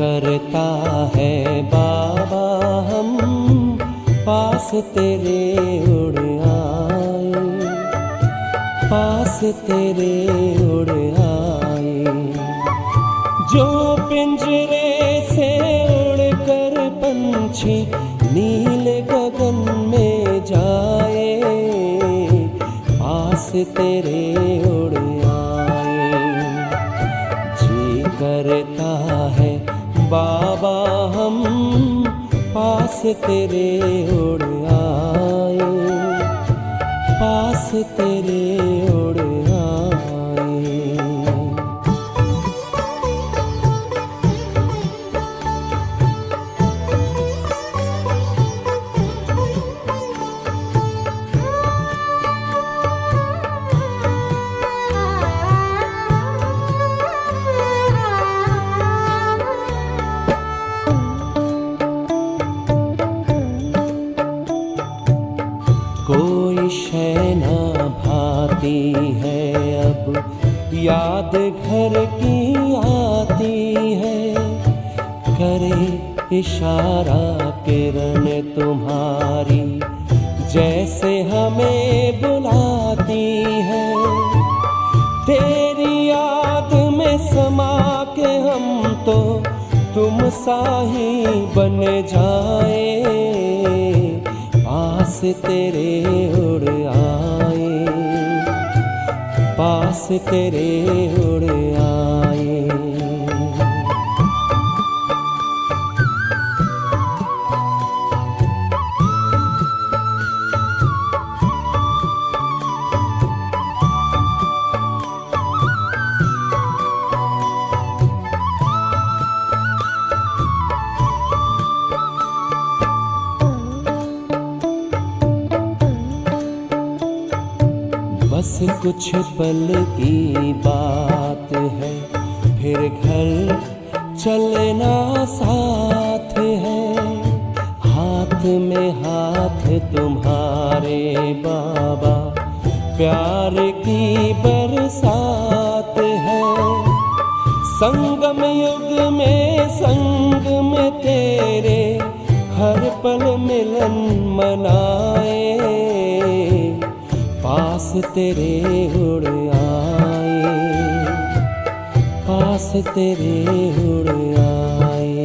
करता है बाबा हम पास तेरे उड़ आए, पास तेरे उड़ आए। जो पिंजरे से उड़कर पंछी नील गगन में जाए, पास तेरे उड़ आए। जी करता है बाबा हम पास तेरे उड़ आए, पास तेरे उड़ आए। कोई शय ना भाती है अब याद घर की आती है, करे इशारा किरण तुम्हारी जैसे हमें बुलाती है। तेरी याद में समा के हम तो तुम सा ही बन जाए, पास तेरे उड़ आए, पास तेरे उड़ आए। बस कुछ पल की बात है, फिर घर चलना साथ है। हाथ में हाथ तुम्हारे बाबा प्यार की बरसात है। संगम युग में संग में तेरे हर पल मिलन मनाए, पास तेरे उड़ आए, पास तेरे उड़ आए।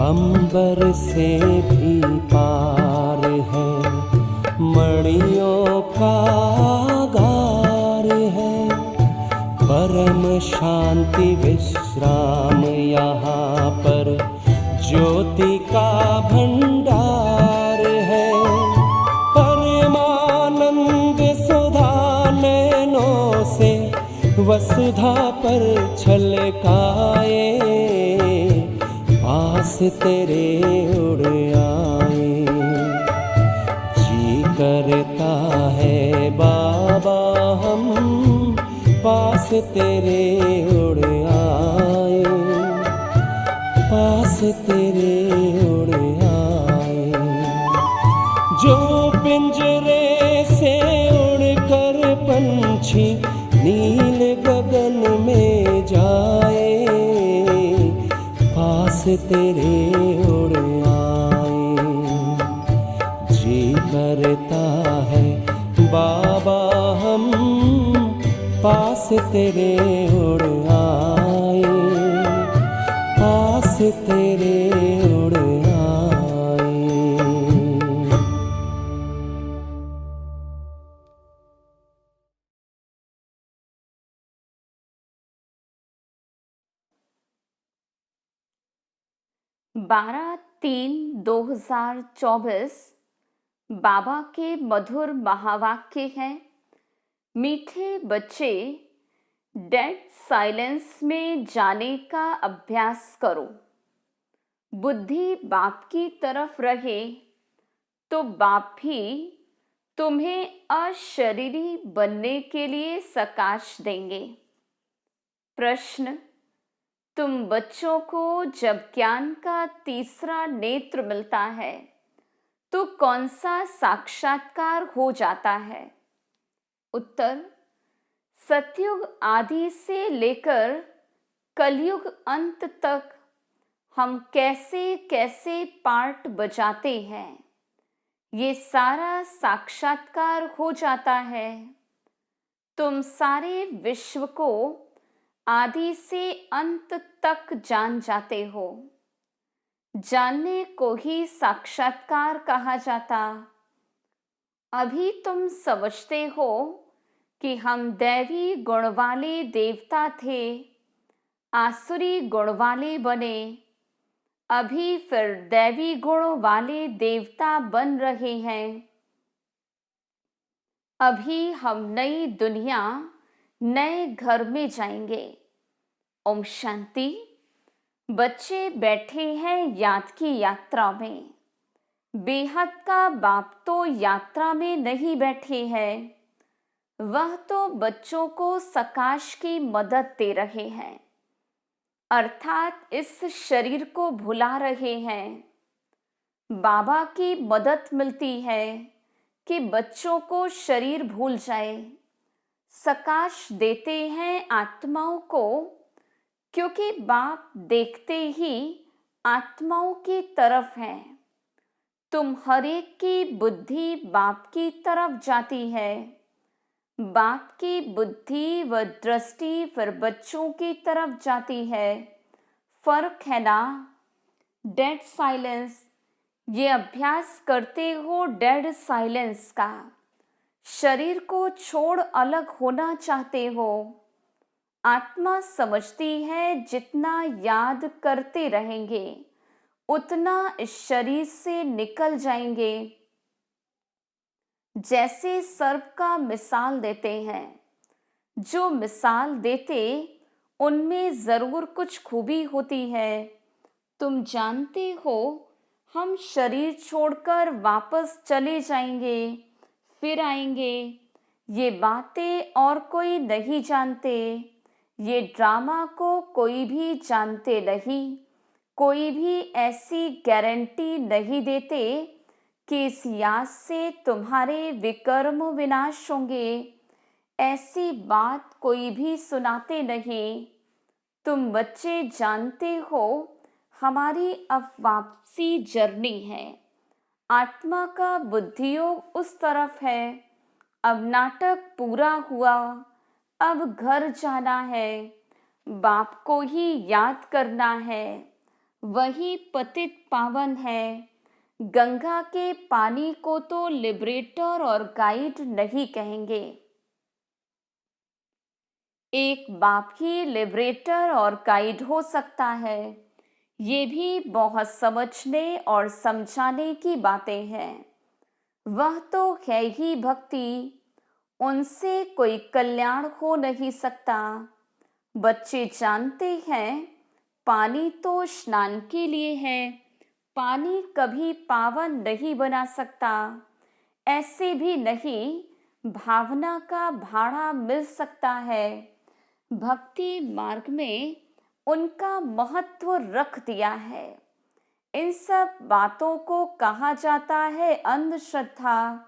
अंबर से भी पार है, मणियों का गार है। परम शांति विश्राम यहाँ पर ज्योति का भंडार है। परमानंद सुधा नैनों से वसुधा पर छलकाए, पास तेरे उड़ आए। जी करता है बाबा हम पास तेरे उड़ आए, पास तेरे उड़ आए। जो पिंजरे से उड़कर पंछी नील गगन में जाए, पास तेरे उड़ आए। जी करता है बाबा हम पास तेरे उड़ आए, पास तेरे उड़ आए। 12/3/2024 बाबा के मधुर महावाक्य हैं। मीठे बच्चे, डेड साइलेंस में जाने का अभ्यास करो। बुद्धि बाप की तरफ रहे तो बाप भी तुम्हें अशरीरी बनने के लिए सकाश देंगे। प्रश्न, तुम बच्चों को जब ज्ञान का तीसरा नेत्र मिलता है तो कौन सा साक्षात्कार हो जाता है? उत्तर, सतयुग आदि से लेकर कलयुग अंत तक हम कैसे कैसे पार्ट बजाते हैं, ये सारा साक्षात्कार हो जाता है। तुम सारे विश्व को आदि से अंत तक जान जाते हो। जानने को ही साक्षात्कार कहा जाता। अभी तुम समझते हो कि हम दैवी गुण वाले देवता थे, आसुरी गुण वाले बने, अभी फिर दैवी गुण वाले देवता बन रहे हैं। अभी हम नई दुनिया, नए घर में जाएंगे। ओम शांति। बच्चे बैठे हैं याद की यात्रा में। बेहद का बाप तो यात्रा में नहीं बैठे हैं, वह तो बच्चों को सकाश की मदद दे रहे हैं, अर्थात इस शरीर को भुला रहे हैं। बाबा की मदद मिलती है कि बच्चों को शरीर भूल जाए। सकाश देते हैं आत्माओं को, क्योंकि बाप देखते ही आत्माओं की तरफ है। तुम हर एक की बुद्धि बाप की तरफ जाती है। बाप की बुद्धि व दृष्टि फिर बच्चों की तरफ जाती है। फर्क है ना? डेड साइलेंस, ये अभ्यास करते हो डेड साइलेंस का। शरीर को छोड़ अलग होना चाहते हो। आत्मा समझती है जितना याद करते रहेंगे उतना इस शरीर से निकल जाएंगे। जैसे सर्प का मिसाल देते हैं, जो मिसाल देते उनमें जरूर कुछ खूबी होती है। तुम जानते हो हम शरीर छोड़कर वापस चले जाएंगे, फिर आएंगे। ये बातें और कोई नहीं जानते। ये ड्रामा को कोई भी जानते नहीं। कोई भी ऐसी गारंटी नहीं देते कि इस याद से तुम्हारे विकर्म विनाश होंगे। ऐसी बात कोई भी सुनाते नहीं। तुम बच्चे जानते हो हमारी अब वापसी जर्नी है। आत्मा का बुद्धियोग उस तरफ है। अब नाटक पूरा हुआ, अब घर जाना है। बाप को ही याद करना है, वही पतित पावन है। गंगा के पानी को तो लिबरेटर और गाइड नहीं कहेंगे। एक बाप ही लिबरेटर और गाइड हो सकता है। ये भी बहुत समझने और समझाने की बातें हैं। वह तो है ही भक्ति, उनसे कोई कल्याण हो नहीं सकता। बच्चे जानते हैं पानी तो स्नान के लिए है, पानी कभी पावन नहीं बना सकता। ऐसे भी नहीं भावना का भाड़ा मिल सकता है। भक्ति मार्ग में उनका महत्व रख दिया है। इन सब बातों को कहा जाता है अंधश्रद्धा।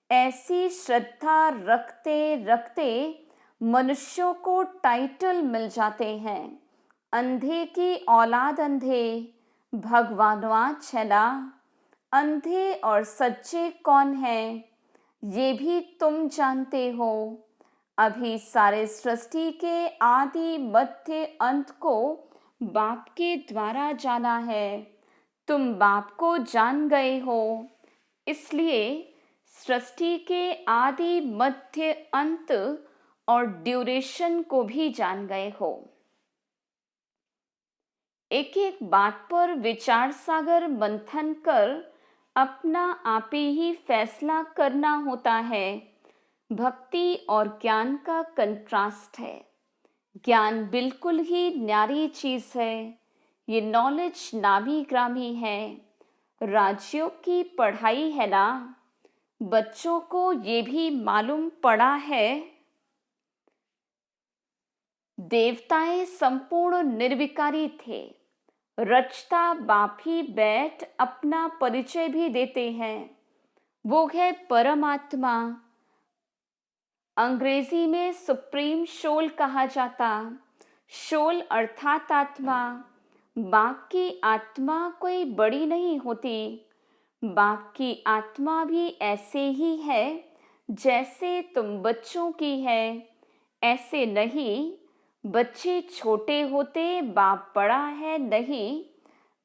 ऐसी श्रद्धा रखते रखते मनुष्यों को टाइटल मिल जाते हैं। अंधे की औलाद अंधे, भगवानवा छला। अंधे और सच्चे कौन हैं, ये भी तुम जानते हो। अभी सारे सृष्टि के आदि मध्य अंत को बाप के द्वारा जाना है। तुम बाप को जान गए हो, इसलिए सृष्टि के आदि मध्य अंत और ड्यूरेशन को भी जान गए हो। एक एक बात पर विचार सागर मंथन कर अपना आप ही फैसला करना होता है। भक्ति और ज्ञान का कंट्रास्ट है। ज्ञान बिल्कुल ही न्यारी चीज है। ये नॉलेज नामी ग्रामी है। राज्यों की पढ़ाई है ना, बच्चों को ये भी मालूम पड़ा है, देवताएं संपूर्ण निर्विकारी थे। रचता बाप ही बैठ अपना परिचय भी देते हैं, वो है परमात्मा। अंग्रेजी में सुप्रीम सोल कहा जाता। सोल अर्थात आत्मा। बाप की आत्मा कोई बड़ी नहीं होती। बाप की आत्मा भी ऐसे ही है जैसे तुम बच्चों की है। ऐसे नहीं, बच्चे छोटे होते बाप बड़ा है, नहीं,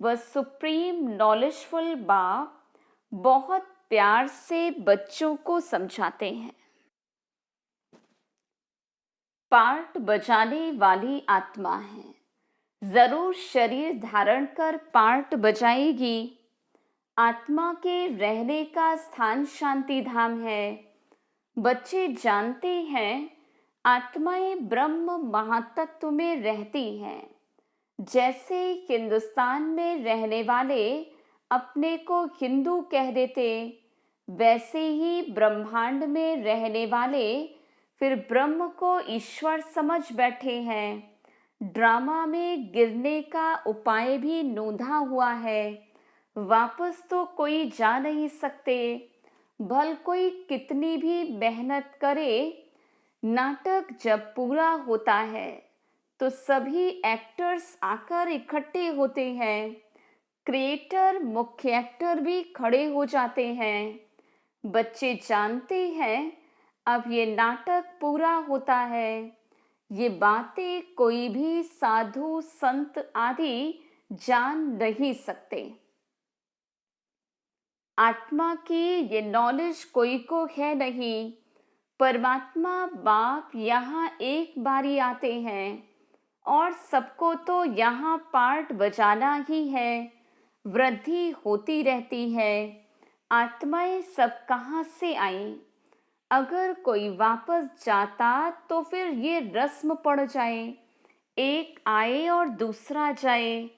वह सुप्रीम नॉलेजफुल बाप बहुत प्यार से बच्चों को समझाते हैं। पार्ट बजाने वाली आत्मा है, जरूर शरीर धारण कर पार्ट बजाएगी। आत्मा के रहने का स्थान शांति धाम है। बच्चे जानते हैं आत्माएं ब्रह्म महातत्व में रहती हैं। जैसे हिंदुस्तान में रहने वाले अपने को हिंदू कह देते, वैसे ही ब्रह्मांड में रहने वाले फिर ब्रह्म को ईश्वर समझ बैठे हैं। ड्रामा में गिरने का उपाय भी नोंधा हुआ है। वापस तो कोई जा नहीं सकते, भल कोई कितनी भी मेहनत करे। नाटक जब पूरा होता है तो सभी एक्टर्स आकर इकट्ठे होते हैं। क्रिएटर, मुख्य एक्टर भी खड़े हो जाते हैं। बच्चे जानते हैं अब ये नाटक पूरा होता है। ये बातें कोई भी साधु संत आदि जान नहीं सकते। आत्मा की ये नॉलेज कोई को है नहीं। परमात्मा बाप यहाँ एक बारी आते हैं और सबको तो यहाँ पार्ट बजाना ही है। वृद्धि होती रहती है। आत्माएं सब कहाँ से आई? अगर कोई वापस जाता तो फिर ये रस्म पड़ जाए, एक आए और दूसरा जाए,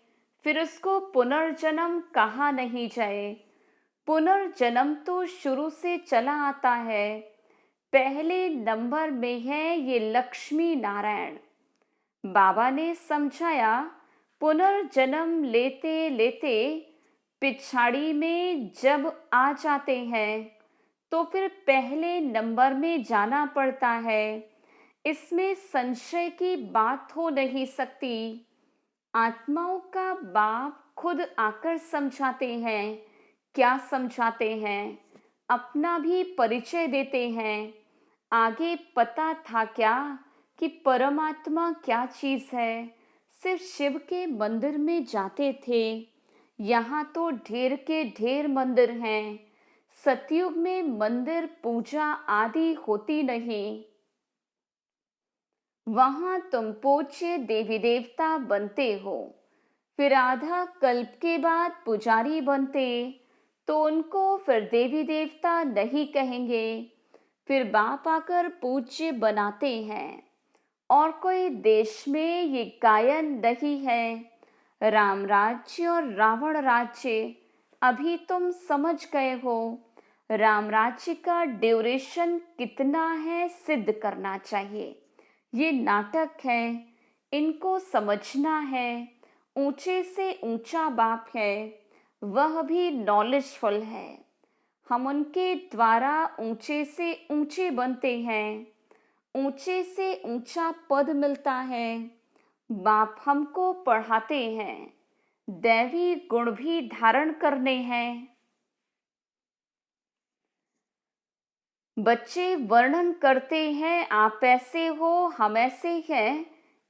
फिर उसको पुनर्जन्म कहा नहीं जाए। पुनर्जन्म तो शुरू से चला आता है। पहले नंबर में है ये लक्ष्मी नारायण। बाबा ने समझाया पुनर्जन्म लेते लेते पिछाड़ी में जब आ जाते हैं तो फिर पहले नंबर में जाना पड़ता है। इसमें संशय की बात हो नहीं सकती। आत्माओं का बाप खुद आकर समझाते हैं। क्या समझाते हैं? अपना भी परिचय देते हैं। आगे पता था क्या कि परमात्मा क्या चीज है? सिर्फ शिव के मंदिर में जाते थे। यहाँ तो ढेर के ढेर मंदिर हैं। सतयुग में मंदिर पूजा आदि होती नहीं। वहां तुम पूज्य देवी देवता बनते हो, फिर आधा कल्प के बाद पुजारी बनते तो उनको फिर देवी देवता नहीं कहेंगे। फिर बाप आकर पूज्य बनाते हैं। और कोई देश में ये गायन नहीं है। राम राज्य और रावण राज्य अभी तुम समझ गए हो। राम राज्य का ड्यूरेशन कितना है सिद्ध करना चाहिए। ये नाटक है, इनको समझना है। ऊंचे से ऊंचा बाप है, वह भी नॉलेजफुल है। हम उनके द्वारा ऊंचे से ऊंचे बनते हैं। ऊंचे से ऊंचा पद मिलता है। बाप हमको पढ़ाते हैं, दैवी गुण भी धारण करने हैं। बच्चे वर्णन करते हैं आप ऐसे हो, हम ऐसे हैं।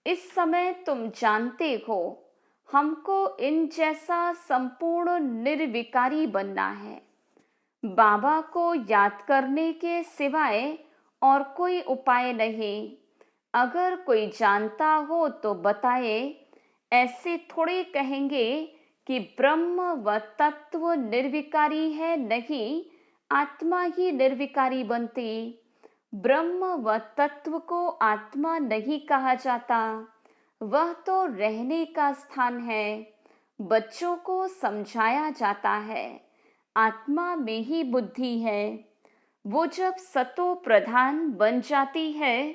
इस समय तुम जानते हो हमको इन जैसा संपूर्ण निर्विकारी बनना है। बाबा को याद करने के सिवाय और कोई उपाय नहीं। अगर कोई जानता हो तो बताए। ऐसे थोड़े कहेंगे कि ब्रह्म व तत्व निर्विकारी है, नहीं, आत्मा ही निर्विकारी बनती। ब्रह्म व तत्व को आत्मा नहीं कहा जाता, वह तो रहने का स्थान है। बच्चों को समझाया जाता है आत्मा में ही बुद्धि है। वो जब सतो प्रधान बन जाती है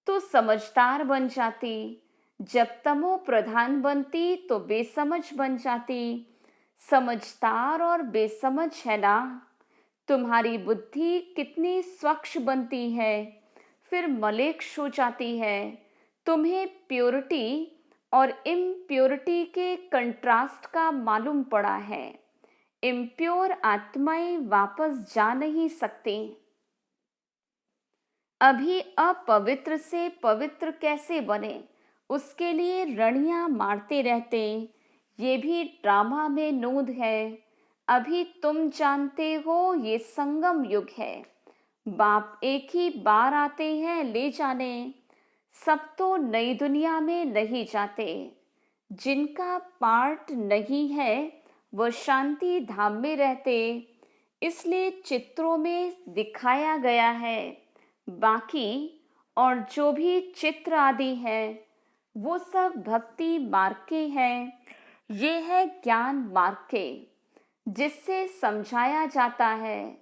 तो समझदार बन जाती, जब तमो प्रधान बनती तो बेसमझ बन जाती। समझदार और बेसमझ है ना, तुम्हारी बुद्धि कितनी स्वच्छ बनती है, फिर मलेच्छ हो जाती है। तुम्हें प्योरिटी और इम्प्योरिटी के कंट्रास्ट का मालूम पड़ा है। इम्प्योर आत्माएं वापस जा नहीं सकती। अभी अपवित्र से पवित्र कैसे बने, उसके लिए रणियां मारते रहते। ये भी ड्रामा में नूद है। अभी तुम जानते हो ये संगम युग है। बाप एक ही बार आते हैं ले जाने। सब तो नई दुनिया में नहीं जाते। जिनका पार्ट नहीं है वह शांति धाम में रहते, इसलिए चित्रों में दिखाया गया है। बाकी और जो भी चित्र आदि है वो सब भक्ति मार्ग के हैं। ये है ज्ञान मार्ग के, जिससे समझाया जाता है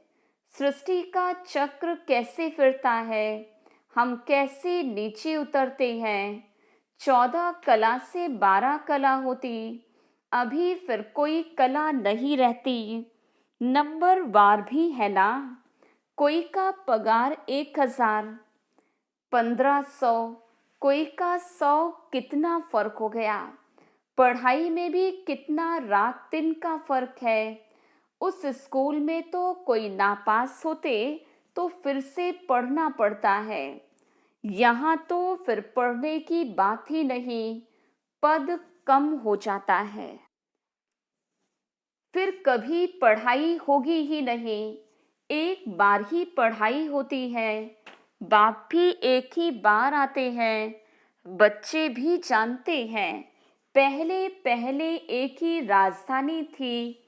सृष्टि का चक्र कैसे फिरता है, हम कैसे नीचे उतरते हैं। 14 कला से 12 कला होती, अभी फिर कोई कला नहीं रहती। नंबर वार भी है ना, कोई का पगार 1000, 1500, कोई का 100। कितना फर्क हो गया। पढ़ाई में भी कितना रात दिन का फर्क है। उस स्कूल में तो कोई नापास होते तो फिर से पढ़ना पड़ता है। यहाँ तो फिर पढ़ने की बात ही नहीं, पद कम हो जाता है। फिर कभी पढ़ाई होगी ही नहीं, एक बार ही पढ़ाई होती है। बाप भी एक ही बार आते हैं, बच्चे भी जानते हैं पहले पहले एक ही राजधानी थी।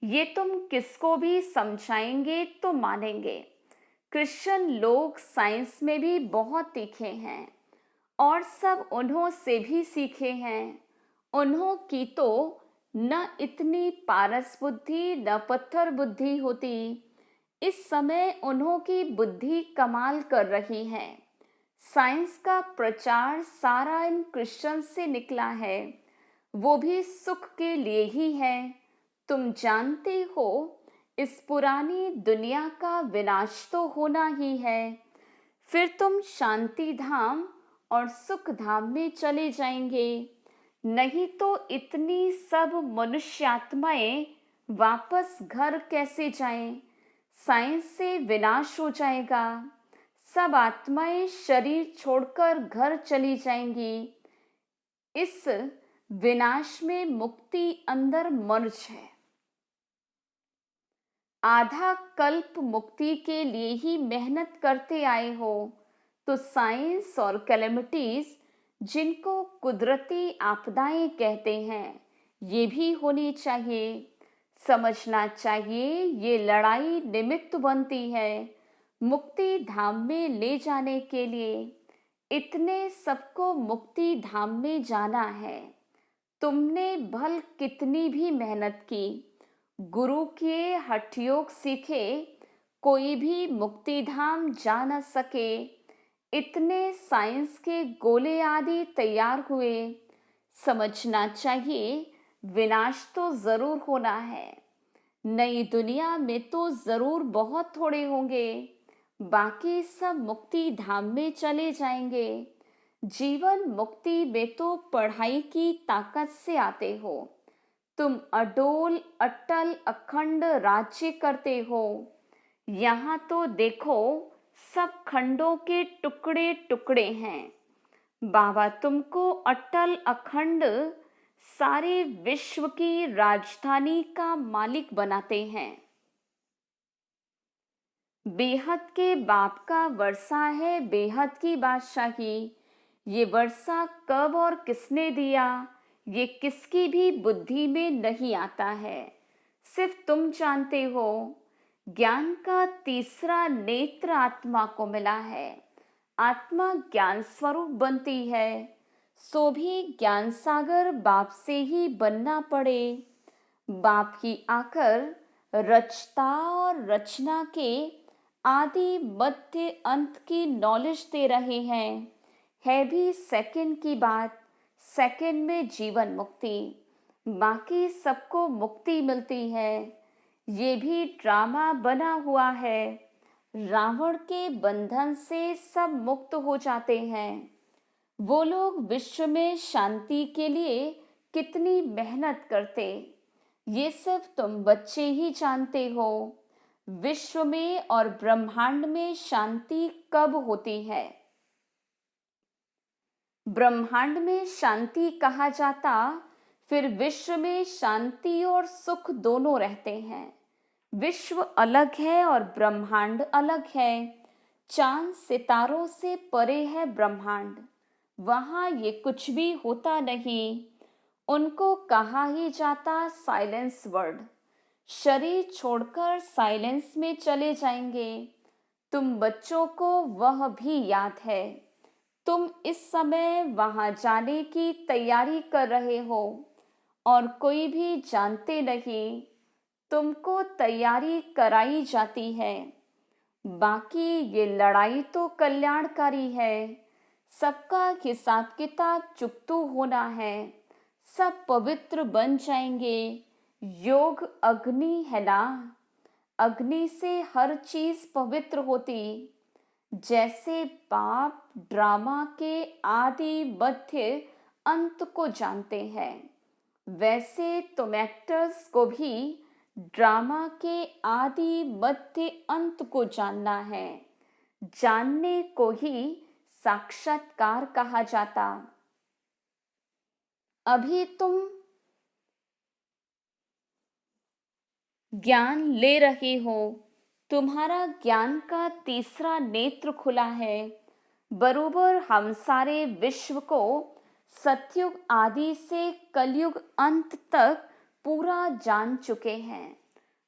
ये तुम किसको भी समझाएंगे तो मानेंगे। क्रिश्चियन लोग साइंस में भी बहुत तीखे हैं और सब उन्हों से भी सीखे हैं। उन्हों की तो न इतनी पारस बुद्धि न पत्थर बुद्धि होती। इस समय उन्हों की बुद्धि कमाल कर रही है। साइंस का प्रचार सारा इन क्रिश्चियन से निकला है, वो भी सुख के लिए ही है। तुम जानते हो इस पुरानी दुनिया का विनाश तो होना ही है। फिर तुम शांति धाम और सुख धाम में चले जाएंगे। नहीं तो इतनी सब मनुष्यात्माएं वापस घर कैसे जाएं। साइंस से विनाश हो जाएगा, सब आत्माएं शरीर छोड़कर घर चली जाएंगी। इस विनाश में मुक्ति अंदर मर्ज है। आधा कल्प मुक्ति के लिए ही मेहनत करते आए हो, तो साइंस और कैलेमिटीज, जिनको कुदरती आपदाएं कहते हैं, ये भी होनी चाहिए। समझना चाहिए ये लड़ाई निमित्त बनती है मुक्ति धाम में ले जाने के लिए। इतने सबको मुक्ति धाम में जाना है। तुमने भल कितनी भी मेहनत की, गुरु के हठयोग सीखे, कोई भी मुक्ति धाम जा न सके। इतने साइंस के गोले आदि तैयार हुए। समझना चाहिए विनाश तो जरूर होना है। नई दुनिया में तो जरूर बहुत थोड़े होंगे, बाकी सब मुक्ति धाम में चले जाएंगे। जीवन मुक्ति में तो पढ़ाई की ताकत से आते हो। तुम अडोल अटल अखंड राज्य करते हो। यहाँ तो देखो सब खंडों के टुकड़े टुकड़े हैं। बाबा तुमको अटल अखंड सारे विश्व की राजधानी का मालिक बनाते हैं। बेहद के बाप का वर्षा है बेहद की बादशाही। ये वर्षा कब और किसने दिया, ये किसकी भी बुद्धि में नहीं आता है, सिर्फ तुम जानते हो। ज्ञान का तीसरा नेत्र आत्मा को मिला है। आत्मा ज्ञान स्वरूप बनती है। सो भी ज्ञान सागर बाप से ही बनना पड़े। बाप ही आकर रचता और रचना के आदि मध्य अंत की नॉलेज दे रहे हैं। है भी सेकंड की बात, सेकंड में जीवन मुक्ति, बाकी सबको मुक्ति मिलती है। ये भी ड्रामा बना हुआ है। रावण के बंधन से सब मुक्त हो जाते हैं। वो लोग विश्व में शांति के लिए कितनी मेहनत करते, ये सब तुम बच्चे ही जानते हो। विश्व में और ब्रह्मांड में शांति कब होती है? ब्रह्मांड में शांति कहा जाता, फिर विश्व में शांति और सुख दोनों रहते हैं। विश्व अलग है और ब्रह्मांड अलग है। चांद सितारों से परे है ब्रह्मांड, वहां ये कुछ भी होता नहीं। उनको कहा ही जाता साइलेंस वर्ड। शरीर छोड़कर साइलेंस में चले जाएंगे। तुम बच्चों को वह भी याद है। तुम इस समय वहां जाने की तैयारी कर रहे हो और कोई भी जानते नहीं, तुमको तैयारी कराई जाती है। बाकी ये लड़ाई तो कल्याणकारी है। सबका हिसाब किताब चुकतू होना है। सब पवित्र बन जाएंगे। योग अग्नि है ना, अग्नि से हर चीज पवित्र होती। जैसे बाप ड्रामा के आदि मध्य अंत को जानते हैं, वैसे तुम एक्टर्स को भी ड्रामा के आदि मध्य अंत को जानना है। जानने को ही साक्षात्कार कहा जाता। अभी तुम ज्ञान ले रहे हो। तुम्हारा ज्ञान का तीसरा नेत्र खुला है। बरोबर हम सारे विश्व को सतयुग आदि से कलयुग अंत तक पूरा जान चुके हैं।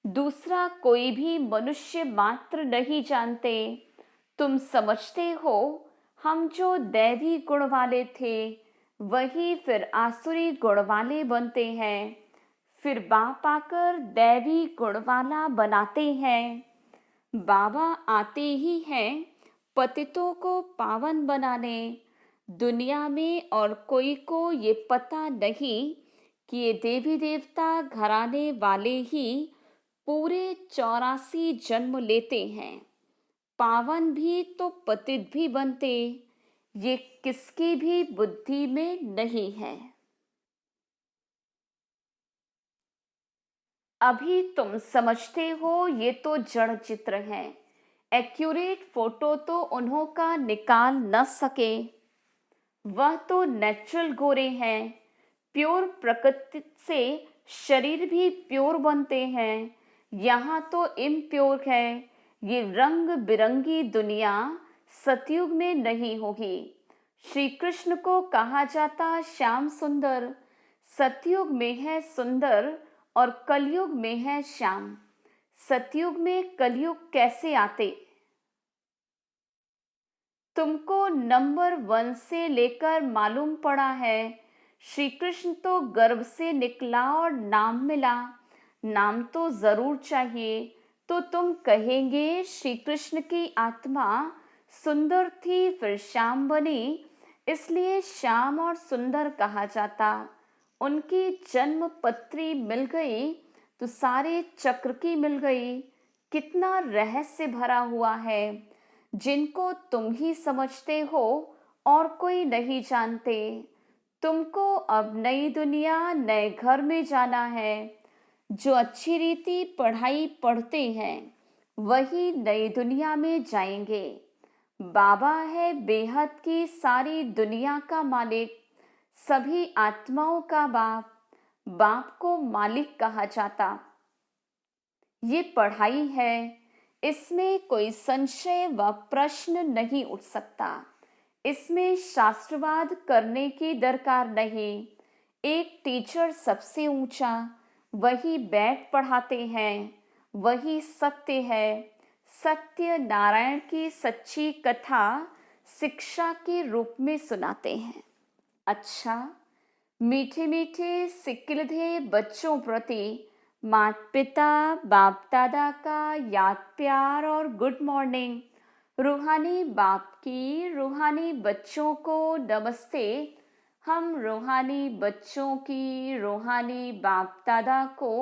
दूसरा कोई भी मनुष्य मात्र नहीं जानते। तुम समझते हो हम जो दैवी गुण वाले थे, वही फिर आसुरी गुण वाले बनते हैं। फिर बाप आकर दैवी गुण वाला बनाते हैं। बाबा आते ही हैं पतितों को पावन बनाने। दुनिया में और कोई को ये पता नहीं कि ये देवी देवता घराने वाले ही पूरे 84 जन्म लेते हैं। पावन भी तो पतित भी बनते, ये किसकी भी बुद्धि में नहीं है। अभी तुम समझते हो ये तो जड़ चित्र है। एक्यूरेट फोटो तो उन्हों का निकाल न सके। वह तो नेचुरल गोरे हैं। प्योर प्रकृति से शरीर भी प्योर बनते हैं। यहाँ तो इम्प्योर है। ये रंग बिरंगी दुनिया सतयुग में नहीं होगी। श्री कृष्ण को कहा जाता श्याम सुंदर। सतयुग में है सुंदर और कलयुग में है श्याम। सतयुग में कलयुग कैसे आते? तुमको नंबर 1 से लेकर मालूम पड़ा है। श्री कृष्ण तो गर्भ से निकला और नाम मिला। नाम तो जरूर चाहिए। तो तुम कहेंगे श्री कृष्ण की आत्मा सुंदर थी, फिर श्याम बनी, इसलिए श्याम और सुंदर कहा जाता। उनकी जन्म पत्री मिल गई तो सारे चक्र की मिल गई। कितना रहस्य भरा हुआ है, जिनको तुम ही समझते हो और कोई नहीं जानते। तुमको अब नई दुनिया नए घर में जाना है। जो अच्छी रीति पढ़ाई पढ़ते हैं वही नई दुनिया में जाएंगे। बाबा है बेहद की सारी दुनिया का मालिक, सभी आत्माओं का बाप। बाप को मालिक कहा जाता। ये पढ़ाई है, इसमें कोई संशय व प्रश्न नहीं उठ सकता। इसमें शास्त्रवाद करने की दरकार नहीं। एक टीचर सबसे ऊंचा, वही बैठ पढ़ाते हैं, वही सत्य है। सत्य नारायण की सच्ची कथा शिक्षा के रूप में सुनाते हैं। अच्छा, मीठे मीठे सिकिलधे बच्चों प्रति माता पिता बाप दादा का याद प्यार और गुड मॉर्निंग। रूहानी बाप की रूहानी बच्चों को नमस्ते। हम रूहानी बच्चों की रूहानी बाप दादा को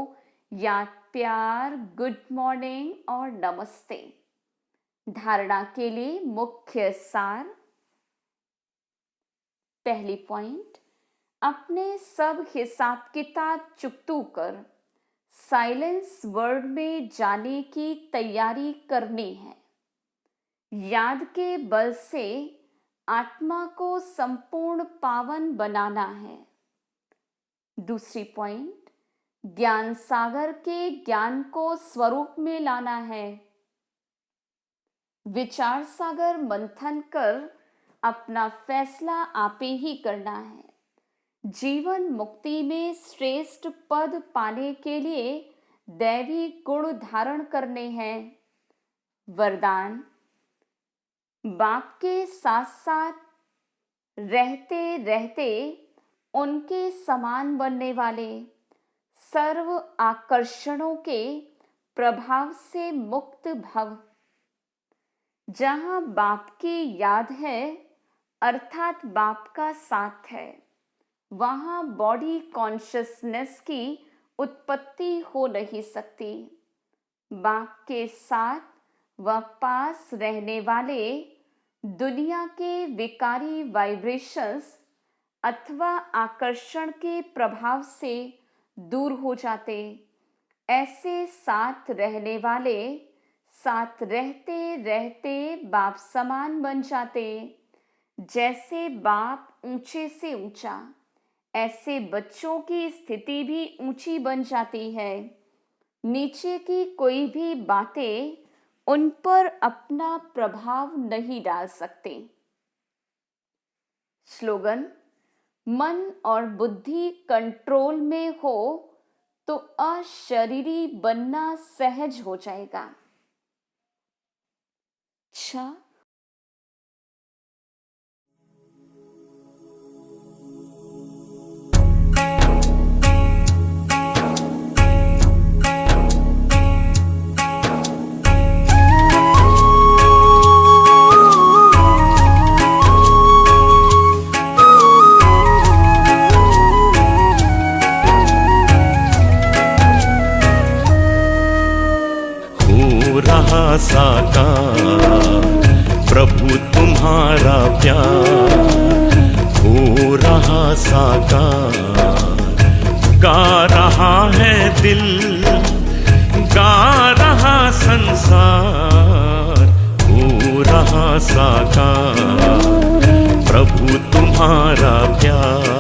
याद प्यार गुड मॉर्निंग और नमस्ते। धारणा के लिए मुख्य सार। पहली पॉइंट, अपने सब हिसाब किताब चुकतू कर साइलेंस वर्ल्ड में जाने की तैयारी करनी है। याद के बल से आत्मा को संपूर्ण पावन बनाना है। दूसरी पॉइंट, ज्ञान सागर के ज्ञान को स्वरूप में लाना है। विचार सागर मंथन कर अपना फैसला आपे ही करना है। जीवन मुक्ति में श्रेष्ठ पद पाने के लिए दैवी गुण धारण करने हैं। वरदान, बाप के साथ साथ रहते रहते उनके समान बनने वाले, सर्व आकर्षणों के प्रभाव से मुक्त भव। जहां बाप की याद है अर्थात बाप का साथ है, वहां बॉडी कॉन्शियसनेस की उत्पत्ति हो नहीं सकती। बाप के साथ व पास रहने वाले दुनिया के विकारी वाइब्रेशंस अथवा आकर्षण के प्रभाव से दूर हो जाते। ऐसे साथ रहने वाले साथ रहते रहते बाप समान बन जाते। जैसे बाप ऊंचे से ऊंचा, ऐसे बच्चों की स्थिति भी ऊंची बन जाती है। नीचे की कोई भी बातें उन पर अपना प्रभाव नहीं डाल सकते। स्लोगन, मन और बुद्धि कंट्रोल में हो तो अशरीरी बनना सहज हो जाएगा। अच्छा, साकार प्रभु तुम्हारा प्यार हो रहा साकार। गा रहा है दिल, गा रहा संसार, हो रहा साकार प्रभु तुम्हारा प्यार।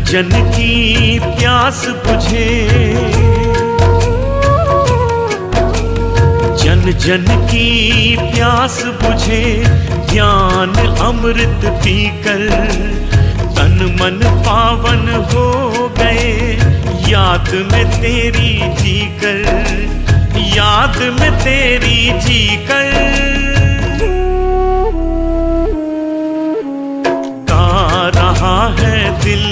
जन की प्यास बुझे, जन जन की प्यास बुझे, ज्ञान अमृत पीकर तन मन पावन हो गए। याद में तेरी जीकर, याद में तेरी जीकर, गा रहा है दिल,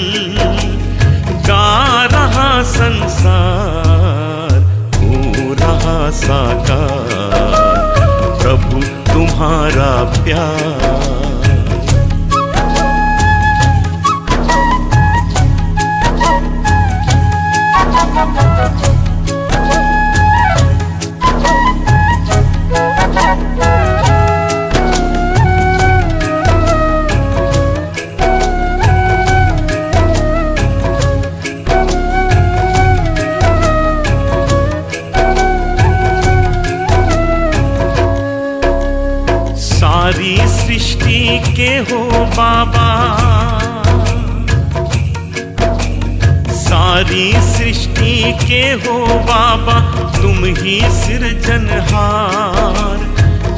गा रहा संसार, हो रहा साकार प्रभु तुम्हारा प्यार। सारी सृष्टि के हो बाबा, सारी सृष्टि के हो बाबा तुम ही सृजनहार।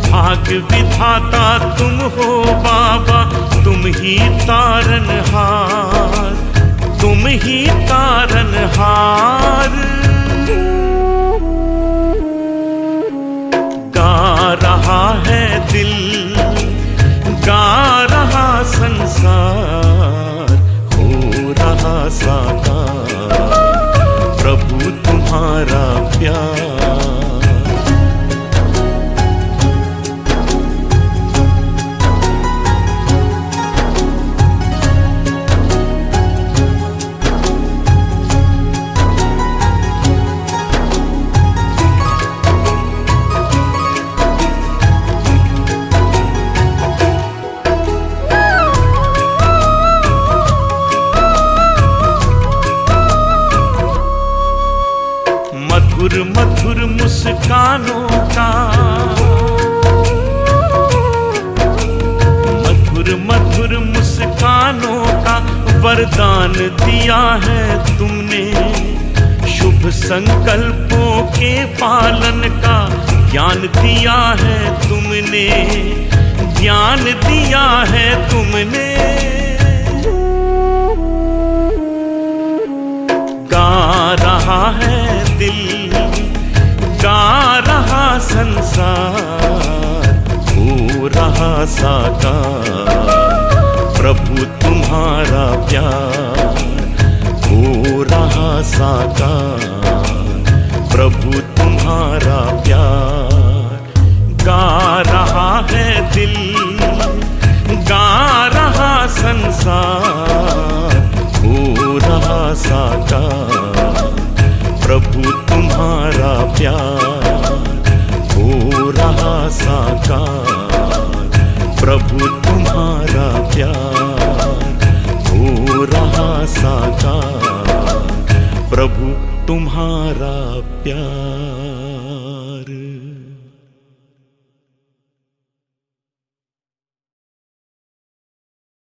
भाग विधाता तुम हो बाबा तुम ही तारनहार, तुम ही तारनहार। गा रहा है दिल, गा रहा संसार, हो रहा साकार प्रभु तुम्हारा प्यार। मधुर मधुर मुस्कानों का, मधुर मधुर मुस्कानों का वरदान दिया है तुमने। शुभ संकल्पों के पालन का ज्ञान दिया है तुमने, ज्ञान दिया है तुमने। गा रहा है दिल, गा रहा संसार, हो रहा साकार प्रभु तुम्हारा प्यार, हो रहा साकार प्रभु तुम्हारा प्यार। गा रहा है दिल, गा रहा संसार, हो रहा साकार प्रभु तुम्हारा प्यार, हो रहा साकार प्रभु तुम्हारा प्यार, हो रहा साकार प्रभु तुम्हारा प्यार।